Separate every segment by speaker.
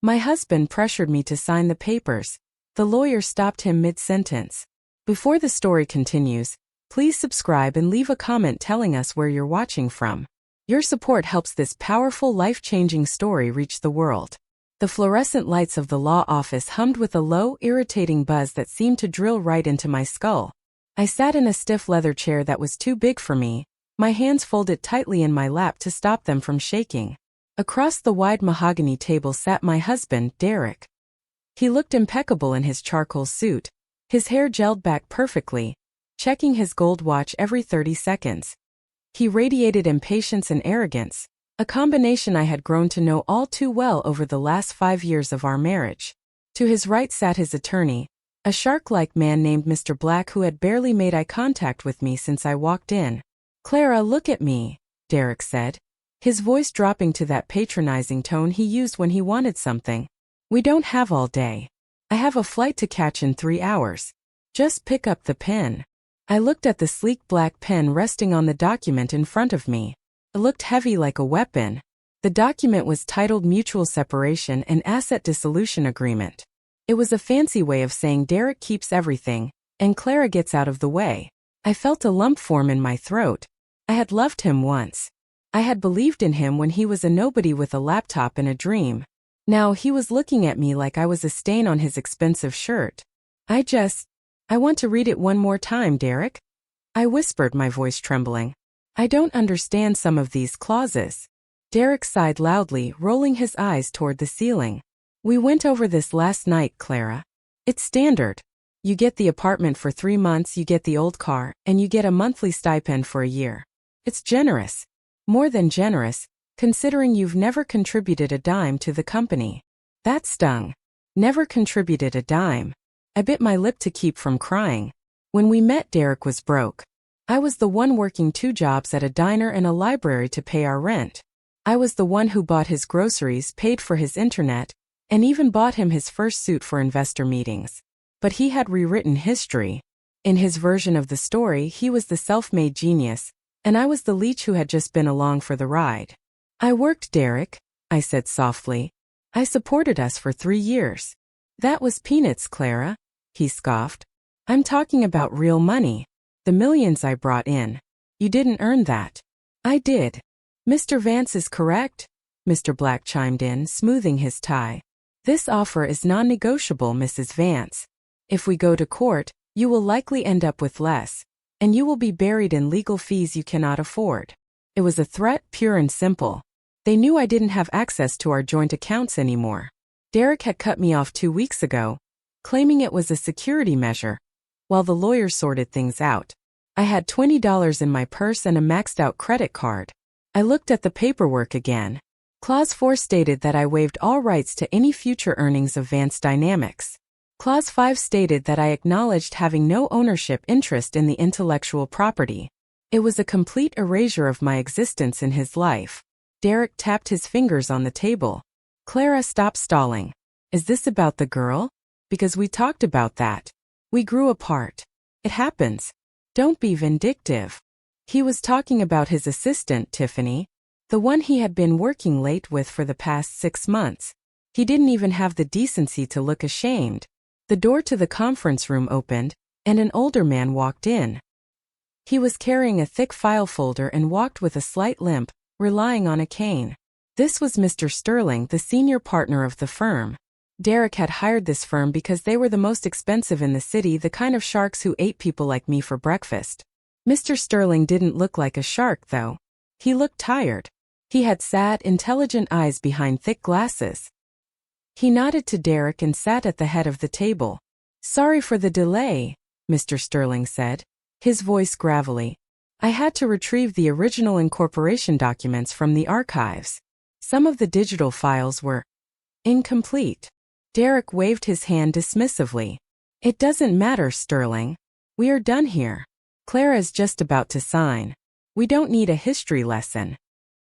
Speaker 1: My husband pressured me to sign the papers. The lawyer stopped him mid-sentence. Before the story continues, please subscribe and leave a comment telling us where you're watching from. Your support helps this powerful, life-changing story reach the world. The fluorescent lights of the law office hummed with a low, irritating buzz that seemed to drill right into my skull. I sat in a stiff leather chair that was too big for me, my hands folded tightly in my lap to stop them from shaking. Across the wide mahogany table sat my husband, Derek. He looked impeccable in his charcoal suit, his hair gelled back perfectly, checking his gold watch every 30 seconds. He radiated impatience and arrogance, a combination I had grown to know all too well over the last 5 years of our marriage. To his right sat his attorney, a shark-like man named Mr. Black who had barely made eye contact with me since I walked in. "Clara, look at me," Derek said, his voice dropping to that patronizing tone he used when he wanted something. "We don't have all day. I have a flight to catch in 3 hours. Just pick up the pen." I looked at the sleek black pen resting on the document in front of me. It looked heavy like a weapon. The document was titled Mutual Separation and Asset Dissolution Agreement. It was a fancy way of saying Derek keeps everything, and Clara gets out of the way. I felt a lump form in my throat. I had loved him once. I had believed in him when he was a nobody with a laptop and a dream. Now he was looking at me like I was a stain on his expensive shirt. I want to read it one more time, Derek," I whispered, my voice trembling. "I don't understand some of these clauses." Derek sighed loudly, rolling his eyes toward the ceiling. "We went over this last night, Clara. It's standard. You get the apartment for 3 months, you get the old car, and you get a monthly stipend for a year. It's generous. More than generous, considering you've never contributed a dime to the company." That stung. Never contributed a dime. I bit my lip to keep from crying. When we met, Derek was broke. I was the one working 2 jobs at a diner and a library to pay our rent. I was the one who bought his groceries, paid for his internet, and even bought him his first suit for investor meetings. But he had rewritten history. In his version of the story, he was the self-made genius, and I was the leech who had just been along for the ride. "I worked, Derek," I said softly. "I supported us for 3 years. "That was peanuts, Clara," he scoffed. "I'm talking about real money. The millions I brought in. You didn't earn that." "I did." "Mr. Vance is correct," Mr. Black chimed in, smoothing his tie. "This offer is non-negotiable, Mrs. Vance. If we go to court, you will likely end up with less, and you will be buried in legal fees you cannot afford." It was a threat, pure and simple. They knew I didn't have access to our joint accounts anymore. Derek had cut me off 2 weeks ago, claiming it was a security measure, while the lawyer sorted things out. I had $20 in my purse and a maxed-out credit card. I looked at the paperwork again. Clause 4 stated that I waived all rights to any future earnings of Vance Dynamics. Clause 5 stated that I acknowledged having no ownership interest in the intellectual property. It was a complete erasure of my existence in his life. Derek tapped his fingers on the table. "Clara, stop stalling. Is this about the girl? Because we talked about that. We grew apart. It happens. Don't be vindictive." He was talking about his assistant, Tiffany, the one he had been working late with for the past 6 months. He didn't even have the decency to look ashamed. The door to the conference room opened, and an older man walked in. He was carrying a thick file folder and walked with a slight limp, relying on a cane. This was Mr. Sterling, the senior partner of the firm. Derek had hired this firm because they were the most expensive in the city, the kind of sharks who ate people like me for breakfast. Mr. Sterling didn't look like a shark, though. He looked tired. He had sad, intelligent eyes behind thick glasses. He nodded to Derek and sat at the head of the table. "Sorry for the delay," Mr. Sterling said, his voice gravelly. "I had to retrieve the original incorporation documents from the archives. Some of the digital files were incomplete." Derek waved his hand dismissively. "It doesn't matter, Sterling. We are done here. Clara is just about to sign. We don't need a history lesson."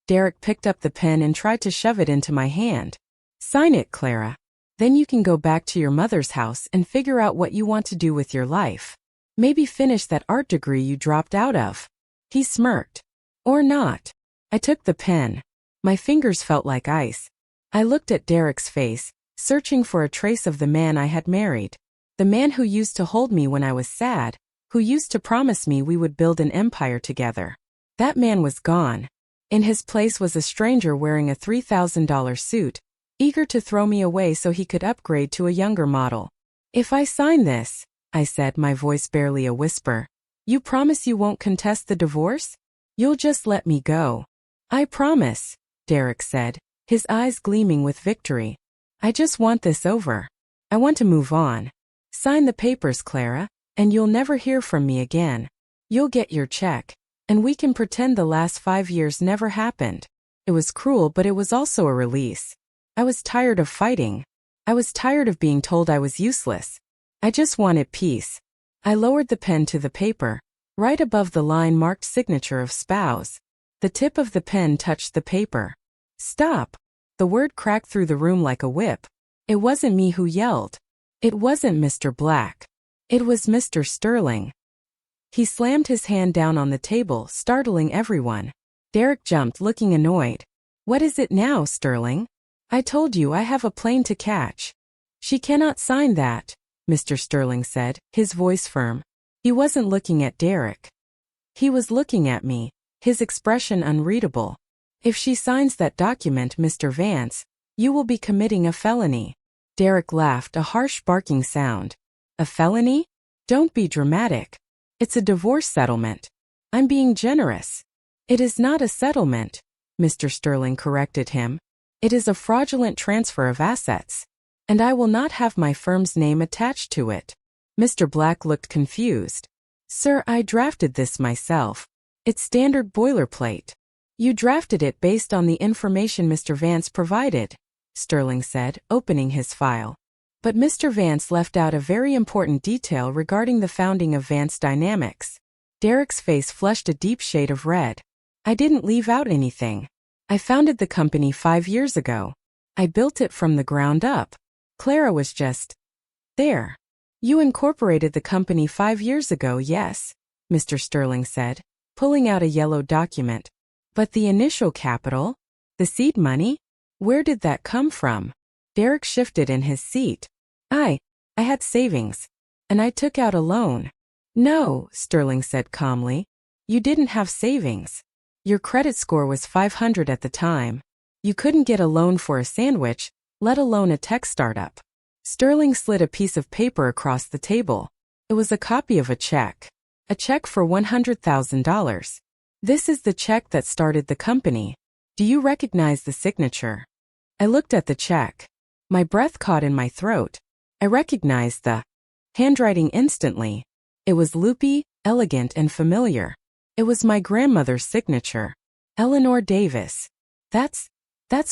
Speaker 1: Derek picked up the pen and tried to shove it into my hand. "Sign it, Clara. Then you can go back to your mother's house and figure out what you want to do with your life. Maybe finish that art degree you dropped out of." He smirked. "Or not." I took the pen. My fingers felt like ice. I looked at Derek's face, searching for a trace of the man I had married. The man who used to hold me when I was sad, who used to promise me we would build an empire together. That man was gone. In his place was a stranger wearing a $3,000 suit, eager to throw me away so he could upgrade to a younger model. "If I sign this," I said, my voice barely a whisper, "you promise you won't contest the divorce? You'll just let me go." "I promise," Derek said, his eyes gleaming with victory. "I just want this over. I want to move on. Sign the papers, Clara, and you'll never hear from me again. You'll get your check, and we can pretend the last 5 years never happened." It was cruel, but it was also a release. I was tired of fighting. I was tired of being told I was useless. I just wanted peace. I lowered the pen to the paper, right above the line marked signature of spouse. The tip of the pen touched the paper. "Stop!" The word cracked through the room like a whip. It wasn't me who yelled. It wasn't Mr. Black. It was Mr. Sterling. He slammed his hand down on the table, startling everyone. Derek jumped, looking annoyed. "What is it now, Sterling? I told you I have a plane to catch." "She cannot sign that," Mr. Sterling said, his voice firm. He wasn't looking at Derek. He was looking at me, his expression unreadable. "If she signs that document, Mr. Vance, you will be committing a felony." Derek laughed, a harsh barking sound. "A felony? Don't be dramatic. It's a divorce settlement. I'm being generous." "It is not a settlement," Mr. Sterling corrected him. "It is a fraudulent transfer of assets. And I will not have my firm's name attached to it." Mr. Black looked confused. "Sir, I drafted this myself. It's standard boilerplate." "You drafted it based on the information Mr. Vance provided," Sterling said, opening his file. "But Mr. Vance left out a very important detail regarding the founding of Vance Dynamics." Derek's face flushed a deep shade of red. "I didn't leave out anything. I founded the company 5 years ago. I built it from the ground up. Clara was just there." "You incorporated the company 5 years ago, yes," Mr. Sterling said, pulling out a yellow document. "But the initial capital? The seed money? Where did that come from?" Derek shifted in his seat. I had savings. And I took out a loan." "No," Sterling said calmly. "You didn't have savings. Your credit score was 500 at the time. You couldn't get a loan for a sandwich, let alone a tech startup." Sterling slid a piece of paper across the table. It was a copy of a check. A check for $100,000. "This is the check that started the company. Do you recognize the signature?" I looked at the check. My breath caught in my throat. I recognized the handwriting instantly. It was loopy, elegant, and familiar. It was my grandmother's signature. Eleanor Davis. That's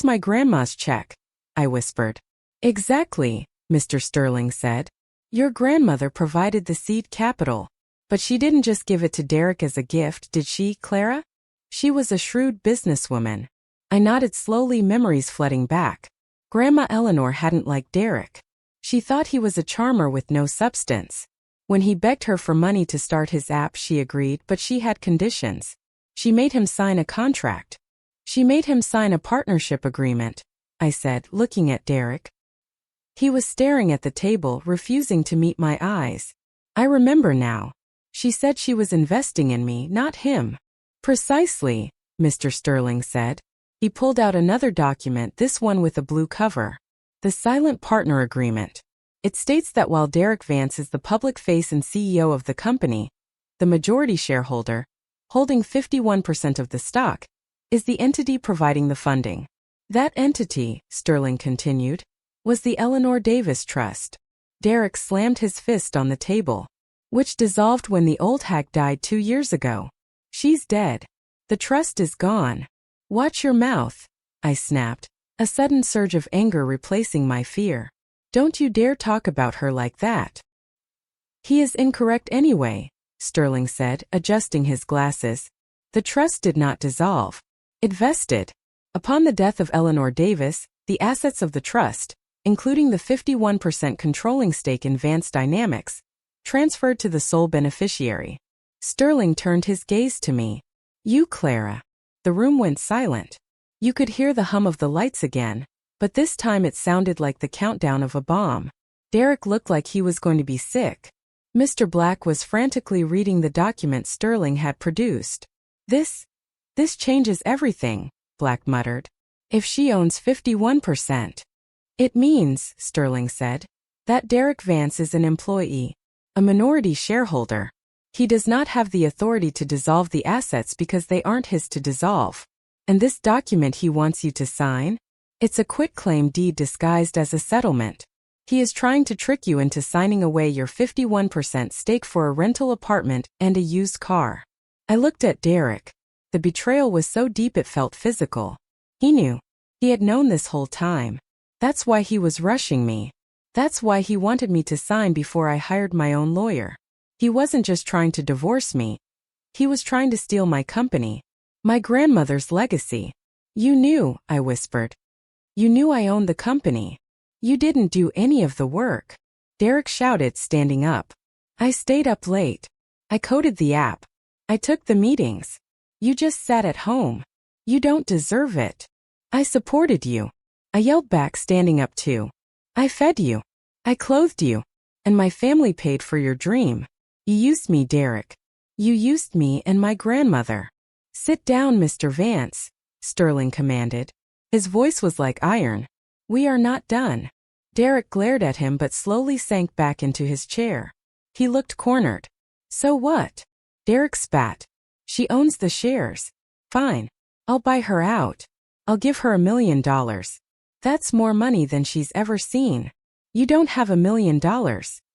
Speaker 1: my grandma's check," I whispered. "Exactly," Mr. Sterling said. "Your grandmother provided the seed capital. But she didn't just give it to Derek as a gift, did she, Clara? She was a shrewd businesswoman." I nodded slowly, memories flooding back. Grandma Eleanor hadn't liked Derek. She thought he was a charmer with no substance. When he begged her for money to start his app, she agreed, but she had conditions. She made him sign a contract. She made him sign a partnership agreement, I said, looking at Derek. He was staring at the table, refusing to meet my eyes. "I remember now. She said she was investing in me, not him." "Precisely," Mr. Sterling said. He pulled out another document, this one with a blue cover. The Silent Partner Agreement. It states that while Derek Vance is the public face and CEO of the company, the majority shareholder, holding 51% of the stock, is the entity providing the funding. That entity, Sterling continued, was the Eleanor Davis Trust. Derek slammed his fist on the table. "Which dissolved when the old hag died 2 years ago. She's dead. The trust is gone." "Watch your mouth," I snapped, a sudden surge of anger replacing my fear. "Don't you dare talk about her like that." "He is incorrect anyway," Sterling said, adjusting his glasses. "The trust did not dissolve. It vested. Upon the death of Eleanor Davis, the assets of the trust, including the 51% controlling stake in Vance Dynamics, transferred to the sole beneficiary." Sterling turned his gaze to me. "You, Clara." The room went silent. You could hear the hum of the lights again, but this time it sounded like the countdown of a bomb. Derek looked like he was going to be sick. Mr. Black was frantically reading the document Sterling had produced. This changes everything, Black muttered. If she owns 51%. It means, Sterling said, that Derek Vance is an employee, a minority shareholder. He does not have the authority to dissolve the assets because they aren't his to dissolve. And this document he wants you to sign? It's a quitclaim deed disguised as a settlement. He is trying to trick you into signing away your 51% stake for a rental apartment and a used car. I looked at Derek. The betrayal was so deep it felt physical. He knew. He had known this whole time. That's why he was rushing me. That's why he wanted me to sign before I hired my own lawyer. He wasn't just trying to divorce me. He was trying to steal my company. My grandmother's legacy. You knew, I whispered. You knew I owned the company. You didn't do any of the work. Derek shouted, standing up. I stayed up late. I coded the app. I took the meetings. You just sat at home. You don't deserve it. I supported you. I yelled back, standing up too. I fed you. I clothed you. And my family paid for your dream. You used me, Derek. You used me and my grandmother. Sit down, Mr. Vance, Sterling commanded. His voice was like iron. We are not done. Derek glared at him but slowly sank back into his chair. He looked cornered. So what? Derek spat. She owns the shares. Fine. I'll buy her out. I'll give her $1 million. That's more money than she's ever seen. You don't have $1 million,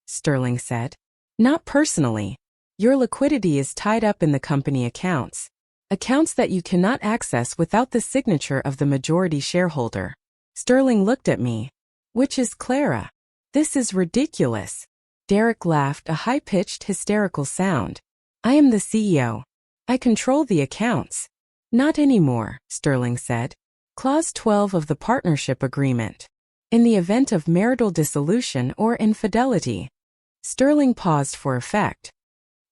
Speaker 1: Sterling said. Not personally. Your liquidity is tied up in the company accounts. Accounts that you cannot access without the signature of the majority shareholder. Sterling looked at me. Which is Clara. This is ridiculous. Derek laughed, a high-pitched, hysterical sound. I am the CEO. I control the accounts. Not anymore, Sterling said. Clause 12 of the partnership agreement. In the event of marital dissolution or infidelity. Sterling paused for effect.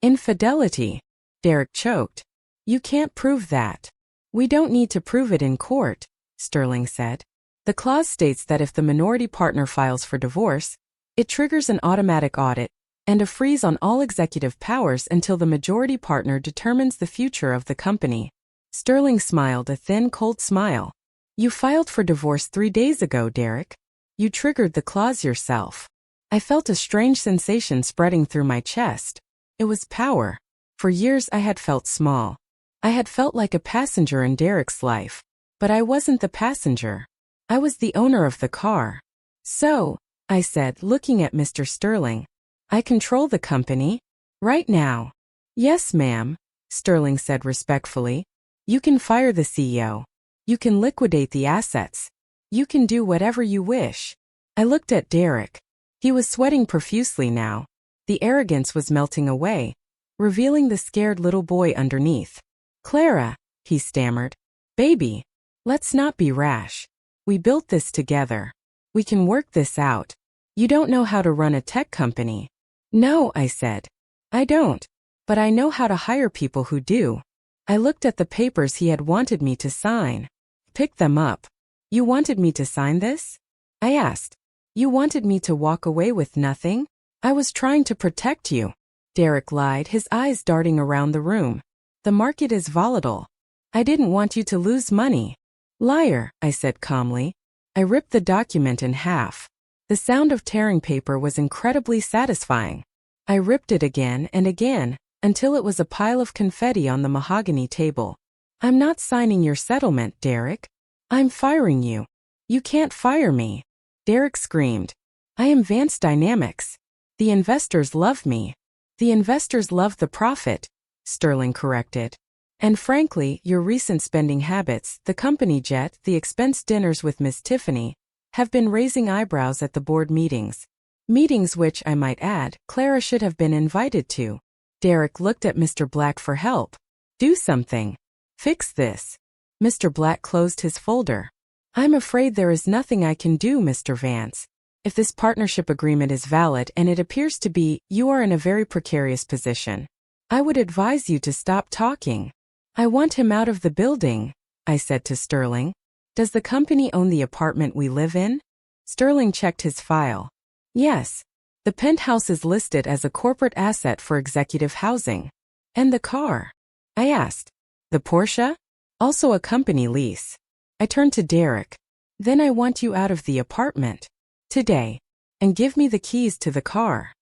Speaker 1: Infidelity? Derek choked. You can't prove that. We don't need to prove it in court, Sterling said. The clause states that if the minority partner files for divorce, it triggers an automatic audit and a freeze on all executive powers until the majority partner determines the future of the company. Sterling smiled, a thin, cold smile. You filed for divorce 3 days ago, Derek. You triggered the clause yourself. I felt a strange sensation spreading through my chest. It was power. For years I had felt small. I had felt like a passenger in Derek's life. But I wasn't the passenger. I was the owner of the car. So, I said, looking at Mr. Sterling, I control the company? Right now. Yes, ma'am, Sterling said respectfully. You can fire the CEO. You can liquidate the assets. You can do whatever you wish. I looked at Derek. He was sweating profusely now. The arrogance was melting away, revealing the scared little boy underneath. Clara, he stammered. Baby, let's not be rash. We built this together. We can work this out. You don't know how to run a tech company. No, I said. I don't. But I know how to hire people who do. I looked at the papers he had wanted me to sign. Picked them up. You wanted me to sign this? I asked. You wanted me to walk away with nothing? I was trying to protect you. Derek lied, his eyes darting around the room. The market is volatile. I didn't want you to lose money. Liar, I said calmly. I ripped the document in half. The sound of tearing paper was incredibly satisfying. I ripped it again and again, until it was a pile of confetti on the mahogany table. I'm not signing your settlement, Derek. I'm firing you. You can't fire me. Derek screamed. I am Vance Dynamics. The investors love me. The investors love the profit, Sterling corrected. And frankly, your recent spending habits, the company jet, the expense dinners with Miss Tiffany, have been raising eyebrows at the board meetings. Meetings which, I might add, Clara should have been invited to. Derek looked at Mr. Black for help. Do something. Fix this. Mr. Black closed his folder. I'm afraid there is nothing I can do, Mr. Vance. If this partnership agreement is valid, and it appears to be, you are in a very precarious position. I would advise you to stop talking. I want him out of the building, I said to Sterling. Does the company own the apartment we live in? Sterling checked his file. Yes. The penthouse is listed as a corporate asset for executive housing. And the car? I asked. The Porsche? Also a company lease. I turned to Derek. Then I want you out of the apartment. Today. And give me the keys to the car.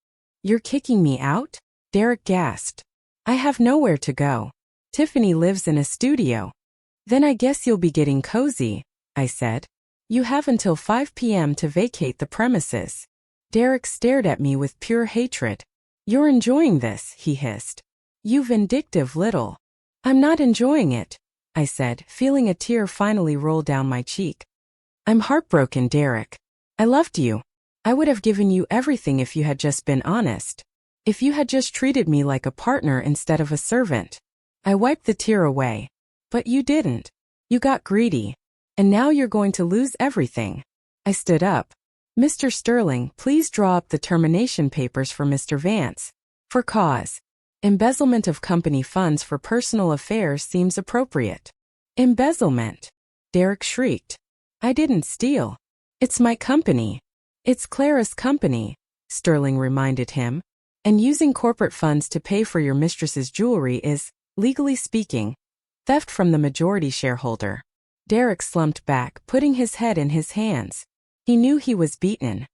Speaker 1: You're kicking me out? Derek gasped. I have nowhere to go. Tiffany lives in a studio. Then I guess you'll be getting cozy, I said. You have until 5 p.m. to vacate the premises. Derek stared at me with pure hatred. You're enjoying this, he hissed. You vindictive little. I'm not enjoying it, I said, feeling a tear finally roll down my cheek. I'm heartbroken, Derek. I loved you. I would have given you everything if you had just been honest. If you had just treated me like a partner instead of a servant. I wiped the tear away. But you didn't. You got greedy. And now you're going to lose everything. I stood up. Mr. Sterling, please draw up the termination papers for Mr. Vance. For cause. Embezzlement of company funds for personal affairs seems appropriate. Embezzlement? Derek shrieked. I didn't steal. It's my company. It's Clara's company, Sterling reminded him. And using corporate funds to pay for your mistress's jewelry is, legally speaking, theft from the majority shareholder. Derek slumped back, putting his head in his hands. He knew he was beaten.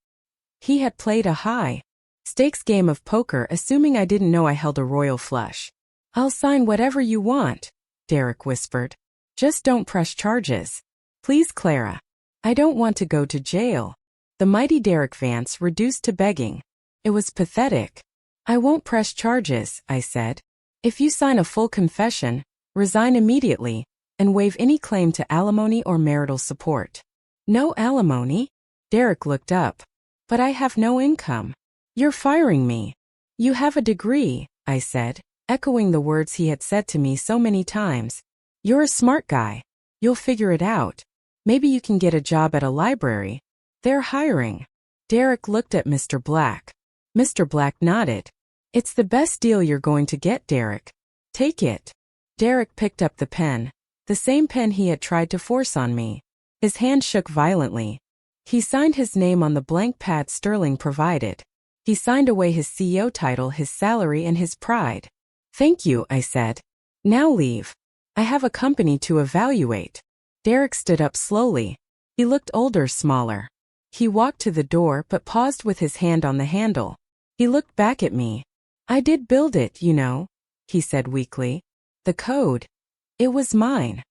Speaker 1: He had played a high-stakes game of poker, assuming I didn't know I held a royal flush. I'll sign whatever you want, Derek whispered. Just don't press charges. Please, Clara. I don't want to go to jail. The mighty Derek Vance reduced to begging. It was pathetic. I won't press charges, I said. If you sign a full confession, resign immediately, and waive any claim to alimony or marital support. No alimony? Derek looked up. But I have no income. You're firing me. You have a degree, I said, echoing the words he had said to me so many times. You're a smart guy. You'll figure it out. Maybe you can get a job at a library. They're hiring. Derek looked at Mr. Black. Mr. Black nodded. It's the best deal you're going to get, Derek. Take it. Derek picked up the pen, the same pen he had tried to force on me. His hand shook violently. He signed his name on the blank pad Sterling provided. He signed away his CEO title, his salary, and his pride. Thank you, I said. Now leave. I have a company to evaluate. Derek stood up slowly. He looked older, smaller. He walked to the door but paused with his hand on the handle. He looked back at me. I did build it, you know, he said weakly. The code. It was mine.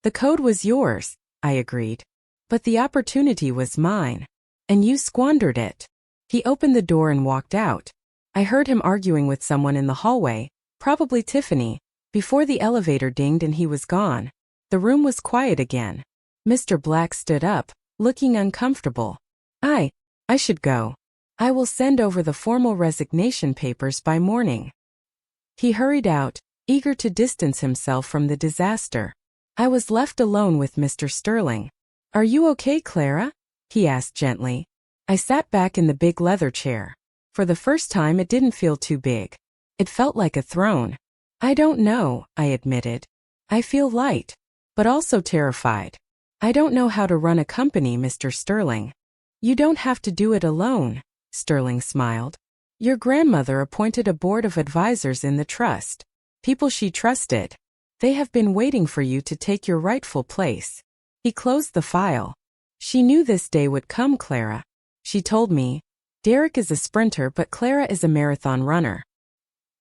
Speaker 1: The code was yours, I agreed. But the opportunity was mine. And you squandered it. He opened the door and walked out. I heard him arguing with someone in the hallway, probably Tiffany, before the elevator dinged and he was gone. The room was quiet again. Mr. Black stood up, looking uncomfortable. I should go. I will send over the formal resignation papers by morning. He hurried out, eager to distance himself from the disaster. I was left alone with Mr. Sterling. Are you okay, Clara? He asked gently. I sat back in the big leather chair. For the first time it didn't feel too big. It felt like a throne. I don't know, I admitted. I feel light, but also terrified. I don't know how to run a company, Mr. Sterling. You don't have to do it alone, Sterling smiled. Your grandmother appointed a board of advisors in the trust. People she trusted. They have been waiting for you to take your rightful place. He closed the file. She knew this day would come, Clara. She told me, Derek is a sprinter but Clara is a marathon runner.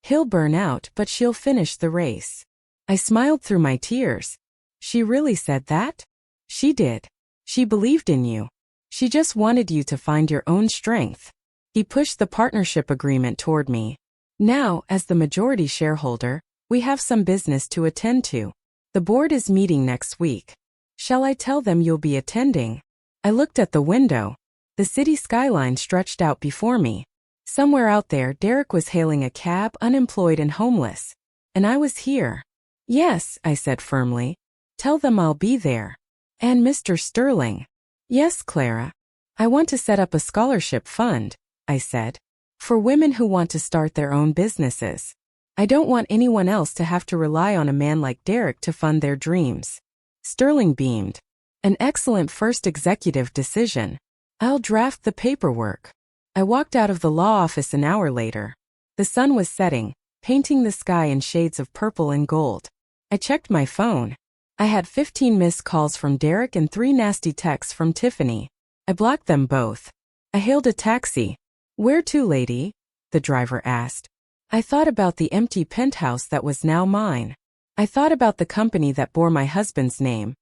Speaker 1: He'll burn out but she'll finish the race. I smiled through my tears. She really said that? She did. She believed in you. She just wanted you to find your own strength. He pushed the partnership agreement toward me. Now, as the majority shareholder, we have some business to attend to. The board is meeting next week. Shall I tell them you'll be attending? I looked at the window. The city skyline stretched out before me. Somewhere out there, Derek was hailing a cab, unemployed and homeless. And I was here. Yes, I said firmly. Tell them I'll be there. And Mr. Sterling. Yes, Clara. I want to set up a scholarship fund, I said, for women who want to start their own businesses. I don't want anyone else to have to rely on a man like Derek to fund their dreams. Sterling beamed. An excellent first executive decision. I'll draft the paperwork. I walked out of the law office an hour later. The sun was setting, painting the sky in shades of purple and gold. I checked my phone. I had 15 missed calls from Derek and 3 nasty texts from Tiffany. I blocked them both. I hailed a taxi. "Where to, lady?" the driver asked. I thought about the empty penthouse that was now mine. I thought about the company that bore my husband's name.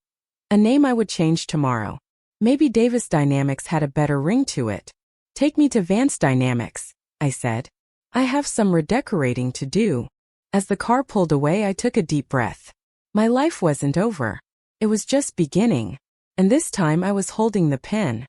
Speaker 1: A name I would change tomorrow. Maybe Davis Dynamics had a better ring to it. "Take me to Vance Dynamics," I said. "I have some redecorating to do." As the car pulled away, I took a deep breath. My life wasn't over. It was just beginning. And this time I was holding the pen.